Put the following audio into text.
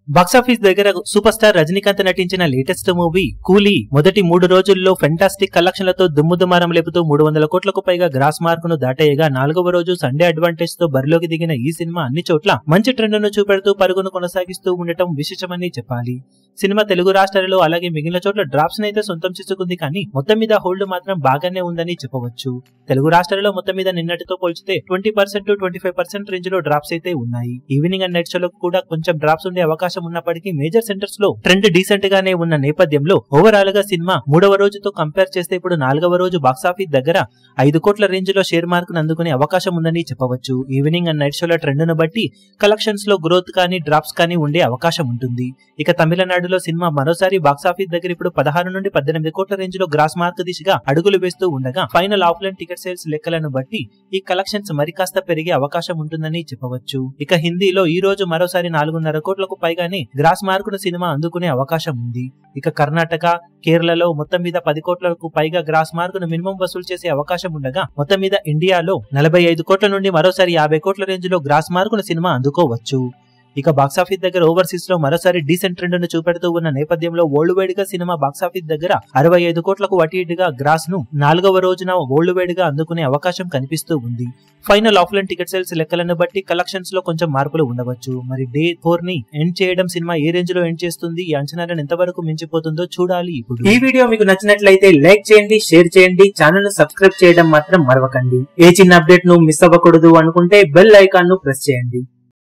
Box office దగ్గర super star Rajinikanth నటించిన latest movie కూలీ మొదటి 3 రోజుల్లో ఫెంటాస్టిక్ కలెక్షన్లతో దుమ్ముదుమారం లేపుతూ 300 కోట్లకు పైగా గ్రాస్ మార్కును దాటేయగా 4వ రోజు సండే అడ్వాంటేజ్ తో బరిలోకి దిగిన ఈ సినిమా అన్ని చోట్ల మంచి ట్రెండ్ ను చూపెడుతూ పరుగును కొనసాగిస్తూ ఉండటం విశేషమని చెప్పాలి. సినిమా తెలుగు రాష్ట్రాలలో అలాగే మిగిలిన చోట్ల డ్రాప్స్ నైతే సొంతం చేసుకుంది, కానీ మొత్తం మీద హోల్డ్ మాత్రం బాగానే ఉందని చెప్పవచ్చు. తెలుగు రాష్ట్రాలలో మొత్తం మీద నిన్నటితో పోల్చితే 20% to 25% రేంజ్ లో డ్రాప్స్ అయితే ఉన్నాయి. ఈవినింగ్ అండ్ నైట్ షోలో కూడా కొంచెం డ్రాప్స్ ఉండే అవకాశం ఉన్నప్పటికీ మేజర్ సెంటర్స్ లో ట్రెండ్ డీసెంట్ గానే ఉన్న నేపథ్యంలో ఓవరాల్ గా సినిమా 3వ రోజుతో కంపేర్ చేస్తే ఇప్పుడు 4వ రోజు బాక్సాఫీస్ దగ్గర 5 కోట్ల రేంజ్ లో షేర్ మార్క్ అందుకునే అవకాశం ఉందని చెప్పవచ్చు. ఈవినింగ్ అండ్ నైట్ షోల ట్రెండ్ ను బట్టి కలెక్షన్స్ లో గ్రోత్ కానీ డ్రాప్స్ కానీ ఉండే అవకాశం ఉంటుంది. ఇక తమిళనాడులో సినిమా మరోసారి బాక్సాఫీస్ దగ్గర ఇప్పుడు 16 నుండి 18 కోట్ల రేంజ్ లో గ్రాస్ మార్క్ దిశగా అడుగులు వేస్తూ ఉండగా ఫైనల్ ఆఫ్లైన్ టికెట్ సేల్స్ లెక్కలను బట్టి ఈ కలెక్షన్స్ మరికాస్త పెరిగే అవకాశం ఉంటుందని చెప్పవచ్చు. ఇక హిందీలో ఈ రోజు మరోసారి 4.5 కోట్లకు పైగానే గ్రాస్ మార్కును సినిమా అందుకునే అవకాశం ఉంది. ఇక కర్ణాటక, కేరళలో మొత్తం మీద 10 కోట్లకు పైగా గ్రాస్ మార్కును మినిమం వసూలు చేసే అవకాశం ఉండగా మొత్తం మీద ఇండియాలో 45 కోట్ల నుండి మరోసారి 50 కోట్ల రేంజ్ లో గ్రాస్ మార్కును సినిమా అందుకోవచ్చు. ఇక బాక్సాఫీస్ దగ్గర ఓవర్సీస్ లో మరోసారి డీసెంట్ ట్రెండ్ ను చూపెడుతూ ఉన్న నేపథ్యంలో వరల్డ్ వైడ్ గా సినిమా బాక్సాఫీస్ దగ్గర 65 కోట్లకు అటు ఇటుగా గ్రాస్ ను 4వ రోజున వరల్డ్ వైడ్ గా అందుకునే అవకాశం కనిపిస్తూ ఉంది. ఫైనల్ ఆఫ్లైన్ టికెట్ సేల్స్ లెక్కలను బట్టి కలెక్షన్స్ లో కొంచెం మార్పులు ఉండవచ్చు. మరి డే 4 ని ఎండ్ చేయడం సినిమా ఏ రేంజ్ లో ఎండ్ చేస్తుంది, ఈ అంచనాలను ఎంతవరకు మించిపోతుందో చూడాలి. ఇప్పుడు ఈ వీడియో మీకు నచ్చినట్లయితే లైక్ చేయండి, షేర్ చేయండి, ఛానల్ ను సబ్స్క్రైబ్ చేయడం మాత్రం మరవకండి. ఏ చిన్న అప్డేట్ ను మిస్ అవ్వకూడదు అనుకుంటే బెల్ ఐకాన్ ను ప్రెస్ చేయండి.